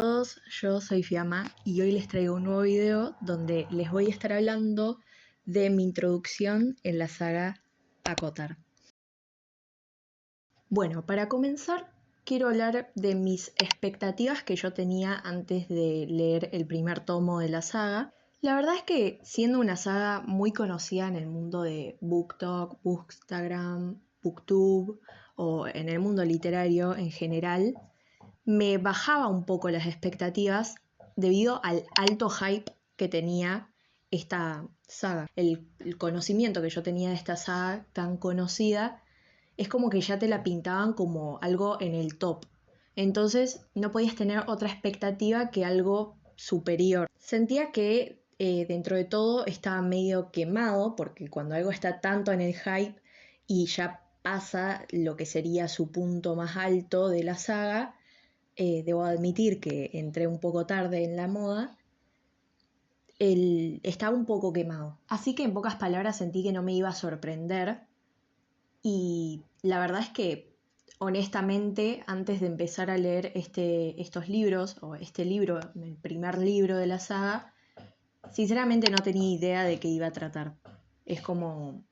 Todos, yo soy Fiamma y hoy les traigo un nuevo video donde les voy a estar hablando de mi introducción en la saga ACOTAR. Bueno, para comenzar quiero hablar de mis expectativas que yo tenía antes de leer el primer tomo de la saga. La verdad es que siendo una saga muy conocida en el mundo de BookTok, Bookstagram, Booktube o en el mundo literario en general, me bajaba un poco las expectativas debido al alto hype que tenía esta saga. El conocimiento que yo tenía de esta saga tan conocida es como que ya te la pintaban como algo en el top. Entonces no podías tener otra expectativa que algo superior. Sentía que dentro de todo estaba medio quemado porque cuando algo está tanto en el hype y ya pasa lo que sería su punto más alto de la saga, debo admitir que entré un poco tarde en la moda, estaba un poco quemado. Así que en pocas palabras sentí que no me iba a sorprender y la verdad es que honestamente antes de empezar a leer estos libros o este libro, el primer libro de la saga, sinceramente no tenía idea de qué iba a tratar. Es como...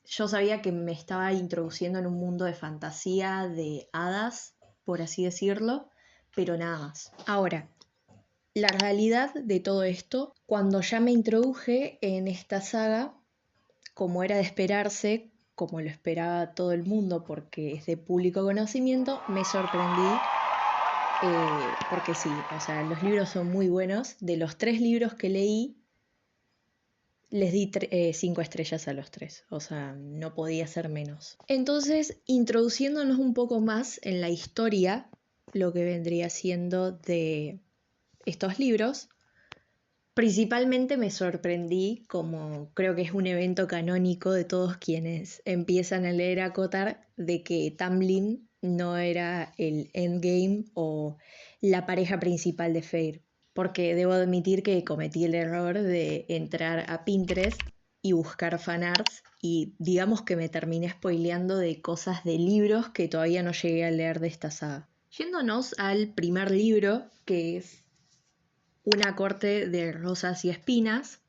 Yo sabía que me estaba introduciendo en un mundo de fantasía, de hadas, por así decirlo, pero nada más. Ahora, la realidad de todo esto, cuando ya me introduje en esta saga, como era de esperarse, como lo esperaba todo el mundo porque es de público conocimiento, me sorprendí porque sí, o sea, los libros son muy buenos. De los 3 libros que leí, les di 5 estrellas a los 3, o sea, no podía ser menos. Entonces, introduciéndonos un poco más en la historia, lo que vendría siendo de estos libros, principalmente me sorprendí, como creo que es un evento canónico de todos quienes empiezan a leer ACOTAR, de que Tamlin no era el endgame o la pareja principal de Feyre. Porque debo admitir que cometí el error de entrar a Pinterest y buscar fanarts y digamos que me terminé spoileando de cosas de libros que todavía no llegué a leer de esta saga. Yéndonos al primer libro, que es Una corte de rosas y espinas,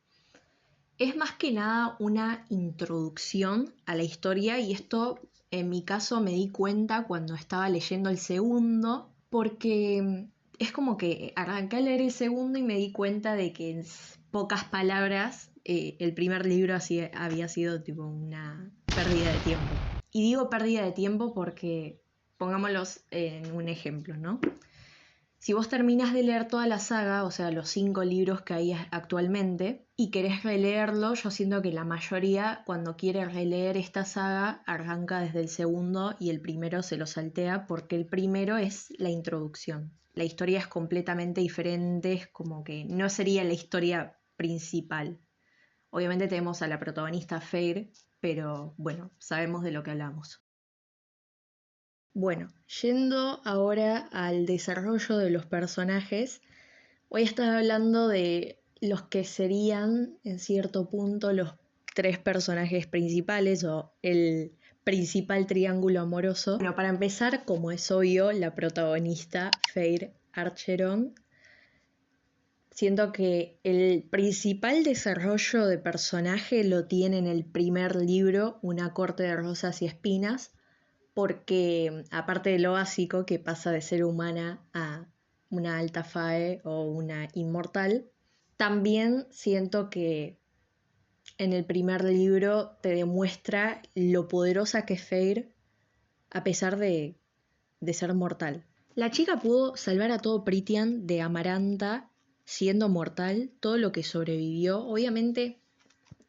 es más que nada una introducción a la historia y esto en mi caso me di cuenta cuando estaba leyendo el segundo porque es como que arranqué a leer el segundo y me di cuenta de que en pocas palabras el primer libro así había sido tipo una pérdida de tiempo. Y digo pérdida de tiempo porque pongámoslos en un ejemplo, ¿no? Si vos terminás de leer toda la saga, o sea, los 5 libros que hay actualmente, y querés releerlo, yo siento que la mayoría, cuando quiere releer esta saga, arranca desde el segundo y el primero se lo saltea porque el primero es la introducción. La historia es completamente diferente, es como que no sería la historia principal. Obviamente tenemos a la protagonista Feyre, pero bueno, sabemos de lo que hablamos. Bueno, yendo ahora al desarrollo de los personajes, voy a estar hablando de los que serían, en cierto punto, los 3 personajes principales o el principal triángulo amoroso. Bueno, para empezar, como es obvio, la protagonista, Feyre Archeron. Siento que el principal desarrollo de personaje lo tiene en el primer libro, Una corte de rosas y espinas, porque aparte de lo básico, que pasa de ser humana a una alta fae o una inmortal, también siento que en el primer libro te demuestra lo poderosa que es Feyre a pesar de ser mortal. La chica pudo salvar a todo Prythian de Amaranta siendo mortal, todo lo que sobrevivió. Obviamente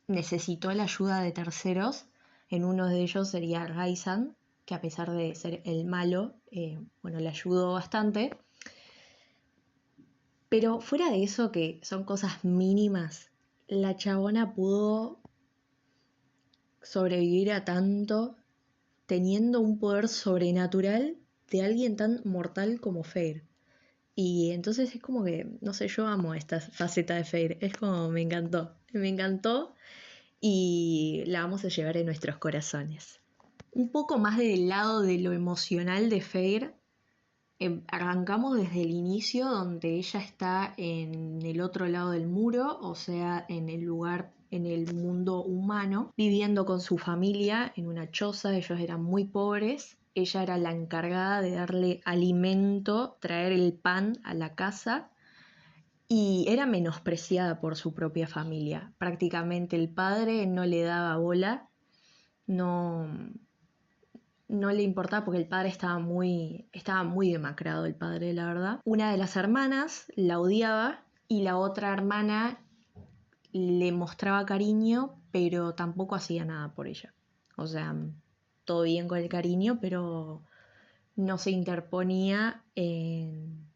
necesitó la ayuda de terceros, en uno de ellos sería Rhysand, que a pesar de ser el malo, bueno, le ayudó bastante. Pero fuera de eso, que son cosas mínimas, la chabona pudo sobrevivir a tanto teniendo un poder sobrenatural de alguien tan mortal como Feyre. Y entonces es como que, no sé, yo amo esta faceta de Feyre. Es como, me encantó y la vamos a llevar en nuestros corazones. Un poco más del lado de lo emocional de Feyre, Arrancamos desde el inicio donde ella está en el otro lado del muro, o sea, en el lugar, en el mundo humano, viviendo con su familia en una choza. Ellos eran muy pobres. Ella era la encargada de darle alimento, traer el pan a la casa y era menospreciada por su propia familia. Prácticamente el padre no le daba bola, no, no le importaba porque el padre estaba muy demacrado, el padre, la verdad. Una de las hermanas la odiaba y la otra hermana le mostraba cariño, pero tampoco hacía nada por ella. O sea, todo bien con el cariño, pero no se interponía en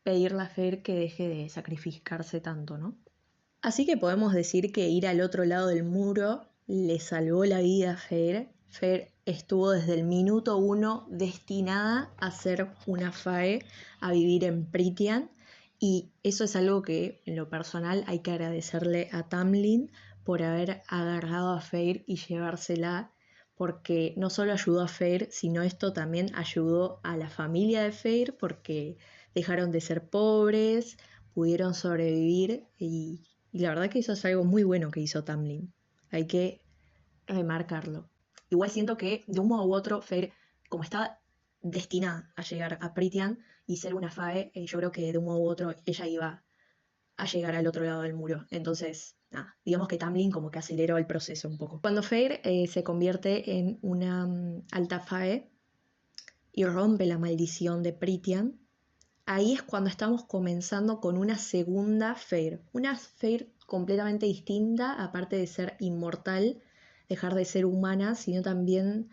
pedirle a Fer que deje de sacrificarse tanto, ¿no? Así que podemos decir que ir al otro lado del muro le salvó la vida a Fer. Fer estuvo desde el minuto uno destinada a ser una Fae, a vivir en Pritian, y eso es algo que en lo personal hay que agradecerle a Tamlin por haber agarrado a Fer y llevársela, porque no solo ayudó a Fer, sino esto también ayudó a la familia de Fer porque dejaron de ser pobres, pudieron sobrevivir y la verdad que eso es algo muy bueno que hizo Tamlin. Hay que remarcarlo. Igual siento que de un modo u otro Fer, como estaba destinada a llegar a Pritian y ser una Fae, yo creo que de un modo u otro ella iba a llegar al otro lado del muro. Entonces, nada, digamos que Tamlin como que aceleró el proceso un poco. Cuando Fer se convierte en una alta Fae y rompe la maldición de Pritian, ahí es cuando estamos comenzando con una segunda Feyre. Una Feyre completamente distinta, aparte de ser inmortal, dejar de ser humana, sino también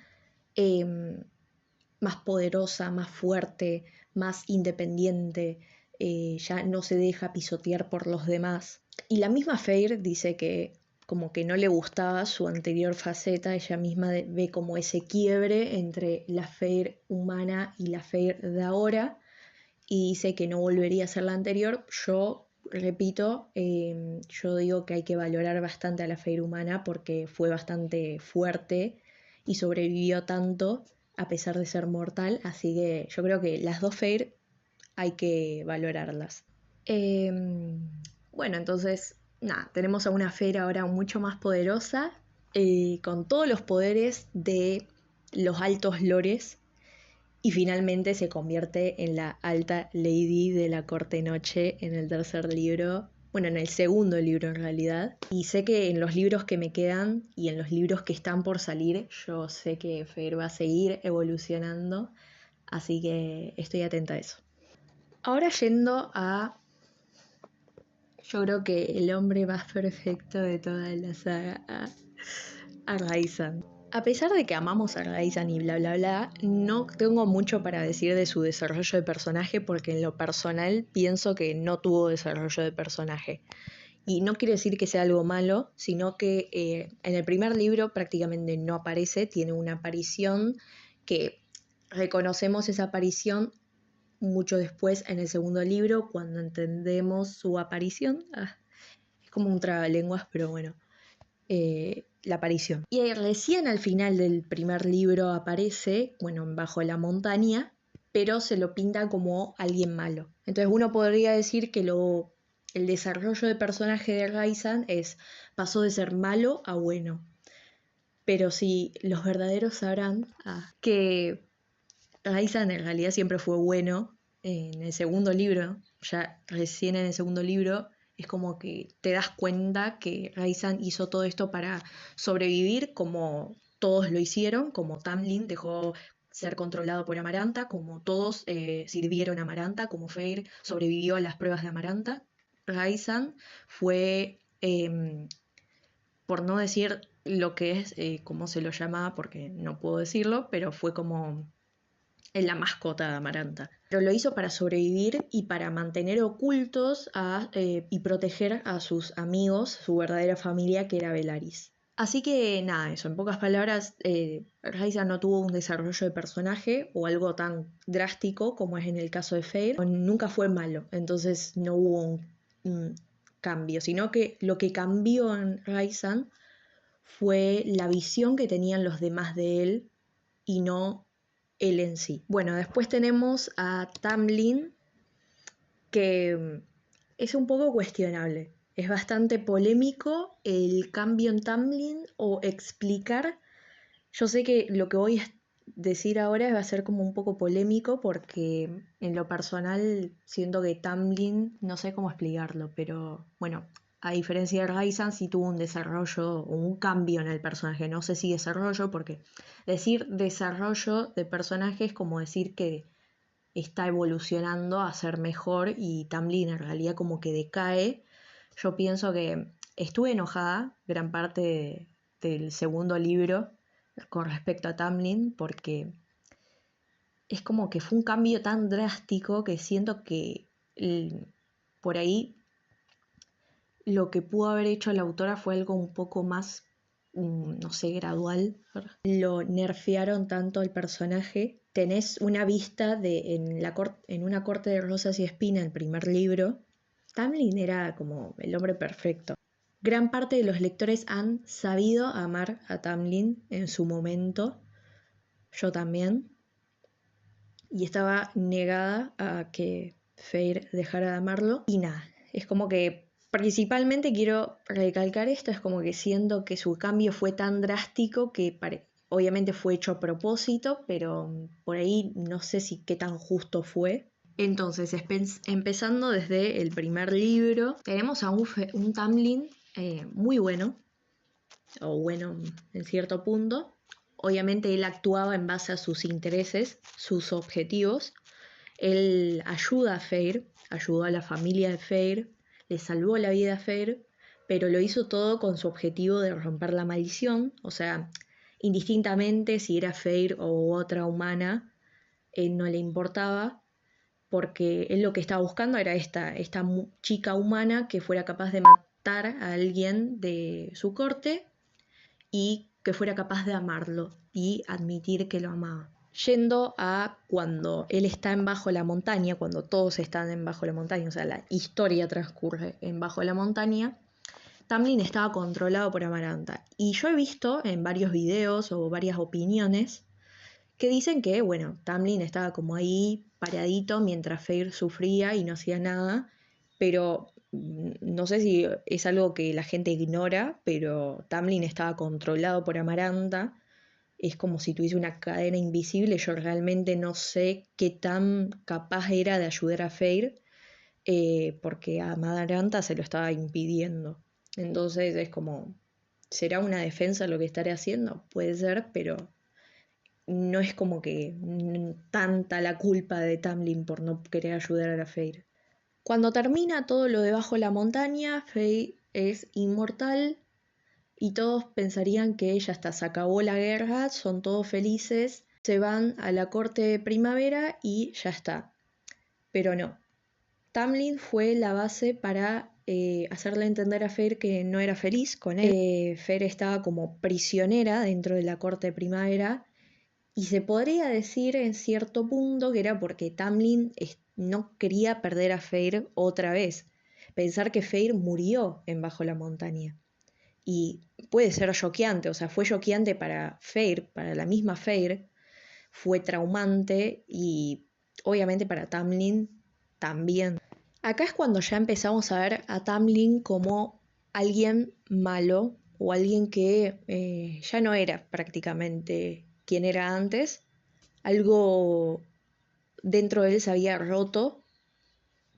más poderosa, más fuerte, más independiente. Ya no se deja pisotear por los demás. Y la misma Feyre dice que como que no le gustaba su anterior faceta, ella misma ve como ese quiebre entre la Feyre humana y la Feyre de ahora, y dice que no volvería a ser la anterior. Yo repito, yo digo que hay que valorar bastante a la Feyre humana porque fue bastante fuerte y sobrevivió tanto a pesar de ser mortal, así que yo creo que las dos Feyre hay que valorarlas. Bueno, entonces, nada, tenemos a una Feyre ahora mucho más poderosa, con todos los poderes de los altos lores, y finalmente se convierte en la alta lady de la corte noche en el tercer libro, bueno, en el segundo libro en realidad. Y sé que en los libros que me quedan y en los libros que están por salir, yo sé que Fer va a seguir evolucionando, así que estoy atenta a eso. Ahora yendo a, yo creo que el hombre más perfecto de toda la saga, a Raisan. A pesar de que amamos a Raisan y bla bla bla, no tengo mucho para decir de su desarrollo de personaje porque en lo personal pienso que no tuvo desarrollo de personaje. Y no quiere decir que sea algo malo, sino que en el primer libro prácticamente no aparece, tiene una aparición que reconocemos esa aparición mucho después en el segundo libro, cuando entendemos su aparición. Es como un trabalenguas, pero bueno. La aparición. Y recién al final del primer libro aparece, bueno, bajo la montaña, pero se lo pinta como alguien malo. Entonces uno podría decir que el desarrollo de personaje de Raisan pasó de ser malo a bueno. Pero si los verdaderos sabrán que Raisan en realidad siempre fue bueno. En el segundo libro, ya recién en el segundo libro, es como que te das cuenta que Raisan hizo todo esto para sobrevivir como todos lo hicieron, como Tamlin dejó ser controlado por Amaranta, como todos sirvieron a Amaranta, como Feyre sobrevivió a las pruebas de Amaranta. Raisan fue, por no decir lo que es, como se lo llama, porque no puedo decirlo, pero fue como en la mascota de Amaranta. Pero lo hizo para sobrevivir y para mantener ocultos y proteger a sus amigos, su verdadera familia, que era Velaris. Así que nada, eso, en pocas palabras, Raiza no tuvo un desarrollo de personaje o algo tan drástico como es en el caso de Feyre. Nunca fue malo, entonces no hubo un cambio, sino que lo que cambió en Raiza fue la visión que tenían los demás de él y no él en sí. Bueno, después tenemos a Tamlin, que es un poco cuestionable. Es bastante polémico el cambio en Tamlin o explicar. Yo sé que lo que voy a decir ahora va a ser como un poco polémico porque en lo personal siento que Tamlin, no sé cómo explicarlo, pero bueno, a diferencia de Raisan sí tuvo un desarrollo o un cambio en el personaje. No sé si desarrollo, porque decir desarrollo de personaje es como decir que está evolucionando a ser mejor y Tamlin en realidad como que decae. Yo pienso que estuve enojada gran parte del segundo libro con respecto a Tamlin porque es como que fue un cambio tan drástico que siento que por ahí lo que pudo haber hecho la autora fue algo un poco más, no sé, gradual. Lo nerfearon tanto al personaje. Tenés una vista de en una corte de rosas y espina, el primer libro. Tamlin era como el hombre perfecto. Gran parte de los lectores han sabido amar a Tamlin en su momento. Yo también. Y estaba negada a que Feyre dejara de amarlo. Y nada, es como que principalmente quiero recalcar esto, es como que siento que su cambio fue tan drástico que obviamente fue hecho a propósito, pero por ahí no sé si qué tan justo fue. Entonces, empezando desde el primer libro, tenemos a un Tamlin muy bueno, o bueno en cierto punto. Obviamente él actuaba en base a sus intereses, sus objetivos. Él ayuda a Feyre, ayudó a la familia de Feyre, le salvó la vida a Feyre, pero lo hizo todo con su objetivo de romper la maldición. O sea, indistintamente si era Feyre o otra humana, él no le importaba, porque él lo que estaba buscando era esta chica humana que fuera capaz de matar a alguien de su corte y que fuera capaz de amarlo y admitir que lo amaba. Yendo a cuando él está en Bajo la Montaña, cuando todos están en Bajo la Montaña, o sea, la historia transcurre en Bajo la Montaña, Tamlin estaba controlado por Amaranta. Y yo he visto en varios videos o varias opiniones que dicen que, bueno, Tamlin estaba como ahí paradito mientras Feyre sufría y no hacía nada, pero no sé si es algo que la gente ignora, pero Tamlin estaba controlado por Amaranta, es como si tuviese una cadena invisible. Yo realmente no sé qué tan capaz era de ayudar a Feyre, porque a Amaranta se lo estaba impidiendo. Entonces es como, ¿será una defensa lo que estaré haciendo? Puede ser, pero no es como que tanta la culpa de Tamlin por no querer ayudar a la Feyre. Cuando termina todo lo de Bajo la Montaña, Feyre es inmortal y todos pensarían que ella hasta se acabó la guerra, son todos felices, se van a la corte de primavera y ya está. Pero no. Tamlin fue la base para hacerle entender a Feyre que no era feliz con él. Feyre estaba como prisionera dentro de la corte de primavera. Y se podría decir en cierto punto que era porque Tamlin no quería perder a Feyre otra vez. Pensar que Feyre murió en Bajo la Montaña. Y puede ser choqueante, o sea, fue choqueante para Feyre, para la misma Feyre, fue traumante y obviamente para Tamlin también. Acá es cuando ya empezamos a ver a Tamlin como alguien malo o alguien que ya no era prácticamente quien era antes. Algo dentro de él se había roto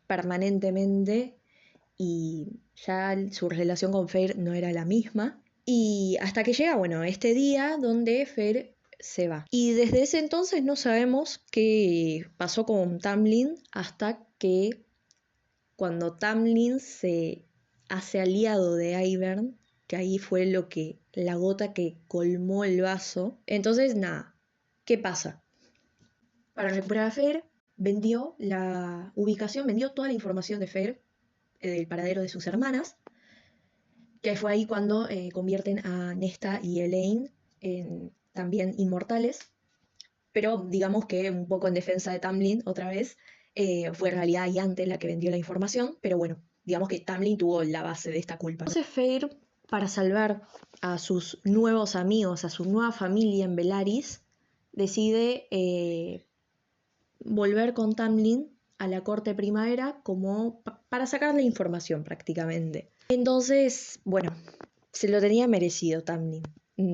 permanentemente y ya su relación con Feyre no era la misma. Y hasta que llega, bueno, este día donde Feyre se va. Y desde ese entonces no sabemos qué pasó con Tamlin hasta que cuando Tamlin se hace aliado de Ivern, que ahí fue la gota que colmó el vaso. Entonces, nada, ¿qué pasa? Para recuperar a Feyre, vendió la ubicación, vendió toda la información de Feyre, del paradero de sus hermanas, que fue ahí cuando convierten a Nesta y Elaine en también inmortales, pero digamos que un poco en defensa de Tamlin otra vez, fue en realidad Iante la que vendió la información, pero bueno, digamos que Tamlin tuvo la base de esta culpa, ¿no? Entonces Feyre, para salvar a sus nuevos amigos, a su nueva familia en Velaris, decide volver con Tamlin a la corte primavera como para sacarle información prácticamente. Entonces, bueno, se lo tenía merecido Tamlin.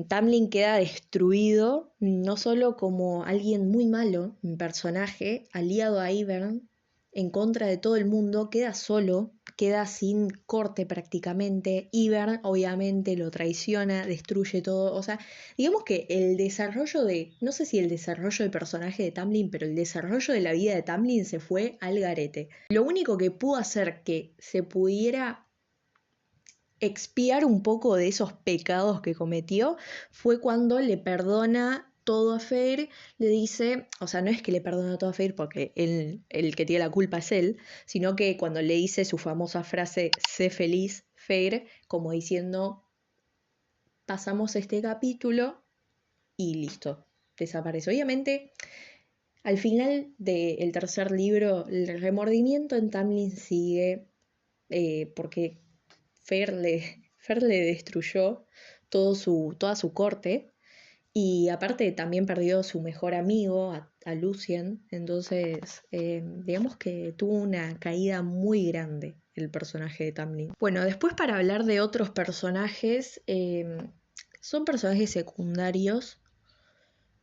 Tamlin queda destruido, no solo como alguien muy malo, un personaje aliado a Ybern, en contra de todo el mundo, queda solo, queda sin corte prácticamente. Ybern obviamente lo traiciona, destruye todo. O sea, digamos que el desarrollo no sé si el desarrollo del personaje de Tamlin, pero el desarrollo de la vida de Tamlin se fue al garete. Lo único que pudo hacer que se pudiera expiar un poco de esos pecados que cometió fue cuando le perdona todo a Feyre, le dice, o sea, no es que le perdona todo a Feyre porque el que tiene la culpa es él, sino que cuando le dice su famosa frase, sé feliz, Feyre, como diciendo, pasamos este capítulo y listo, desaparece. Obviamente, al final del tercer libro, el remordimiento en Tamlin sigue, porque Fer le destruyó toda su corte y aparte también perdió su mejor amigo, a Lucien, entonces digamos que tuvo una caída muy grande el personaje de Tamlin. Bueno, después para hablar de otros personajes, son personajes secundarios.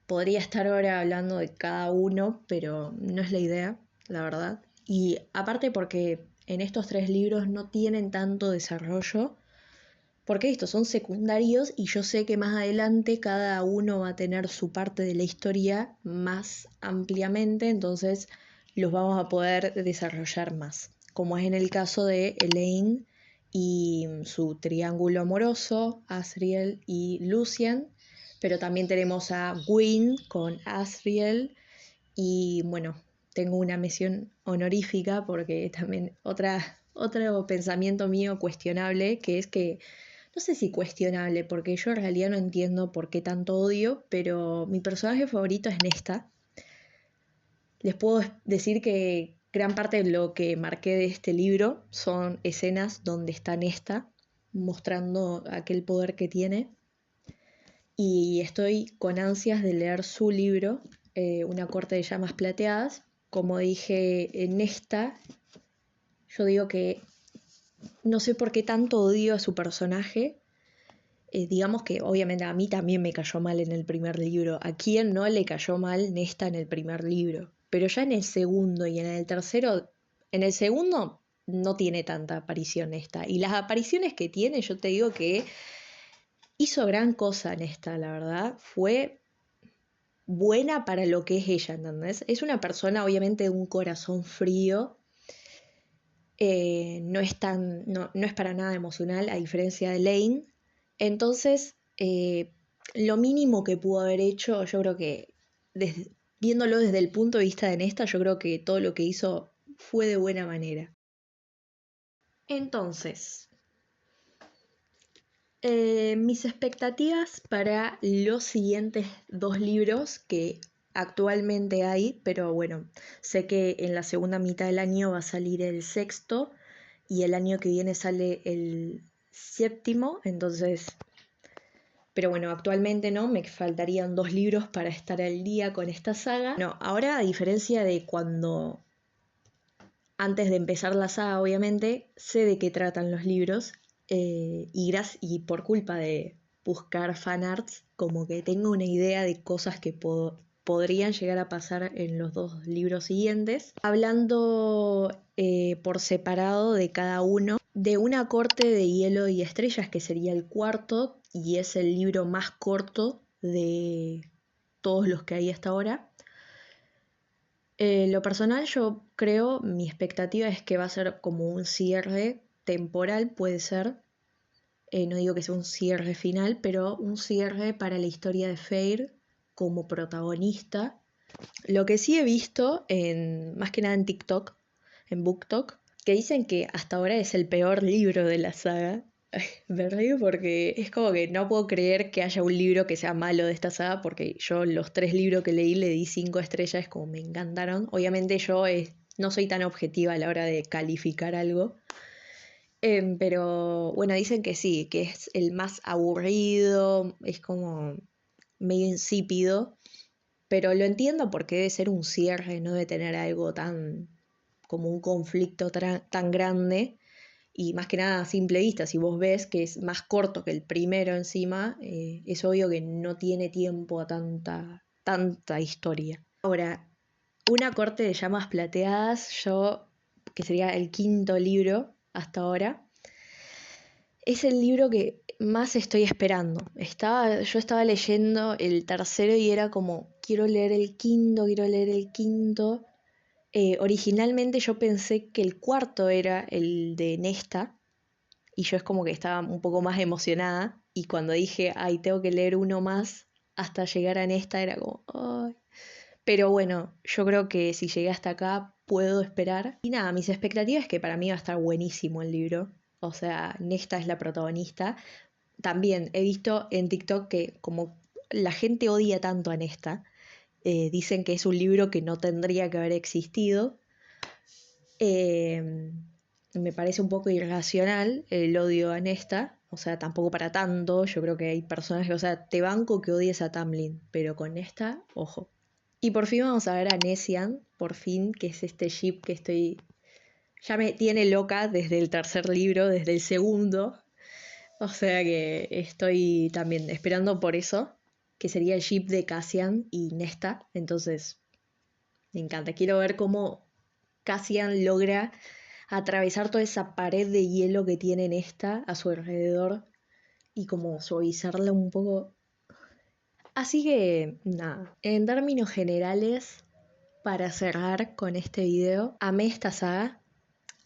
Podría estar ahora hablando de cada uno, pero no es la idea, la verdad. Y aparte porque en estos 3 libros no tienen tanto desarrollo, porque estos son secundarios y yo sé que más adelante cada uno va a tener su parte de la historia más ampliamente, entonces los vamos a poder desarrollar más, como es en el caso de Elaine y su triángulo amoroso, Asriel y Lucien, pero también tenemos a Gwyn con Asriel y bueno, tengo una mención honorífica porque también otro pensamiento mío cuestionable, que es que, no sé si cuestionable, porque yo en realidad no entiendo por qué tanto odio, pero mi personaje favorito es Nesta. Les puedo decir que gran parte de lo que marqué de este libro son escenas donde está Nesta mostrando aquel poder que tiene y estoy con ansias de leer su libro, Una corte de llamas plateadas. Como dije en esta, yo digo que no sé por qué tanto odio a su personaje. Digamos que obviamente a mí también me cayó mal en el primer libro. ¿A quién no le cayó mal Nesta en el primer libro? Pero ya en el segundo y en el tercero, en el segundo no tiene tanta aparición Nesta. Y las apariciones que tiene, yo te digo que hizo gran cosa en esta, la verdad. Fue buena para lo que es ella, ¿entendés? Es una persona obviamente de un corazón frío, no es para nada emocional, a diferencia de Lane. Entonces, lo mínimo que pudo haber hecho, yo creo que viéndolo desde el punto de vista de Nesta, yo creo que todo lo que hizo fue de buena manera. Entonces, mis expectativas para los siguientes 2 libros que actualmente hay, pero bueno, sé que en la segunda mitad del año va a salir el sexto y el año que viene sale el séptimo, entonces, pero bueno, actualmente no, me faltarían 2 libros para estar al día con esta saga. No, ahora a diferencia de cuando antes de empezar la saga, obviamente, sé de qué tratan los libros y por culpa de buscar fanarts, como que tengo una idea de cosas que podrían llegar a pasar en los 2 libros siguientes. Hablando por separado de cada uno, de Una corte de hielo y estrellas, que sería el cuarto, y es el libro más corto de todos los que hay hasta ahora. Lo personal, yo creo, mi expectativa es que va a ser como un cierre temporal, puede ser. No digo que sea un cierre final, pero un cierre para la historia de Feyre como protagonista. Lo que sí he visto, más que nada en TikTok, en BookTok, que dicen que hasta ahora es el peor libro de la saga. Me río porque es como que no puedo creer que haya un libro que sea malo de esta saga, porque yo los 3 libros que leí le di 5 estrellas, como me encantaron. Obviamente yo no soy tan objetiva a la hora de calificar algo, pero bueno, dicen que sí, que es el más aburrido, es como medio insípido, pero lo entiendo porque debe ser un cierre, no debe tener algo tan como un conflicto tan grande. Y más que nada a simple vista, si vos ves que es más corto que el primero encima, es obvio que no tiene tiempo a tanta historia. Ahora, Una corte de llamas plateadas, que sería el quinto libro hasta ahora, es el libro que más estoy esperando. Yo estaba leyendo el tercero y era como, quiero leer el quinto, quiero leer el quinto. Originalmente yo pensé que el cuarto era el de Nesta, y yo es como que estaba un poco más emocionada, y cuando dije, ay, tengo que leer uno más hasta llegar a Nesta, era como, ay. Pero bueno, yo creo que si llegué hasta acá puedo esperar. Y nada, mis expectativas es que para mí va a estar buenísimo el libro. O sea, Nesta es la protagonista. También he visto en TikTok que como la gente odia tanto a Nesta, dicen que es un libro que no tendría que haber existido. Eh, Me parece un poco irracional el odio a Nesta, o sea, tampoco para tanto. Yo creo que hay personas que, o sea, te banco que odies a Tamlin, pero con Nesta, ojo. Y por fin vamos a ver a Nessian, por fin, que es este ship que estoy... Ya me tiene loca desde el tercer libro, desde el segundo. O sea que estoy también esperando por eso, que sería el ship de Cassian y Nesta. Entonces, me encanta. Quiero ver cómo Cassian logra atravesar toda esa pared de hielo que tiene Nesta a su alrededor y como suavizarla un poco. Así que, nada, en términos generales, para cerrar con este video, amé esta saga.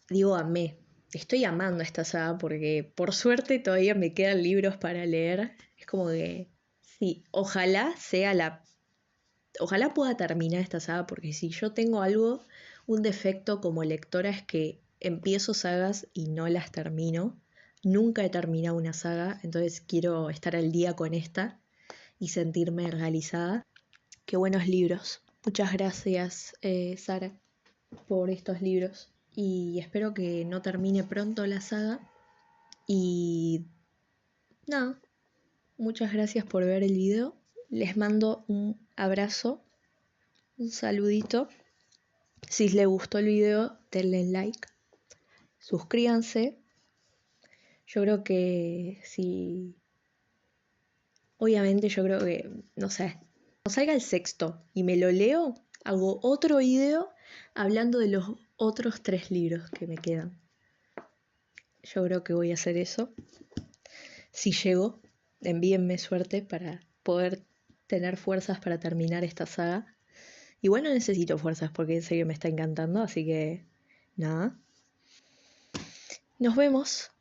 Digo amé. Estoy amando esta saga porque por suerte todavía me quedan libros para leer. Es como que, sí, ojalá pueda terminar esta saga porque si yo tengo algo, un defecto como lectora es que empiezo sagas y no las termino. Nunca he terminado una saga, entonces quiero estar al día con esta y sentirme realizada. Qué buenos libros. Muchas gracias, Sara, por estos libros. Y espero que no termine pronto la saga. Y nada, muchas gracias por ver el video. Les mando un abrazo, un saludito. Si les gustó el video, denle like, suscríbanse. Yo creo que si... Obviamente yo creo que, no sé, cuando salga el sexto y me lo leo, hago otro video hablando de los otros 3 libros que me quedan. Yo creo que voy a hacer eso. Si llego, envíenme suerte para poder tener fuerzas para terminar esta saga. Y bueno, necesito fuerzas porque en serio me está encantando, así que nada. Nos vemos.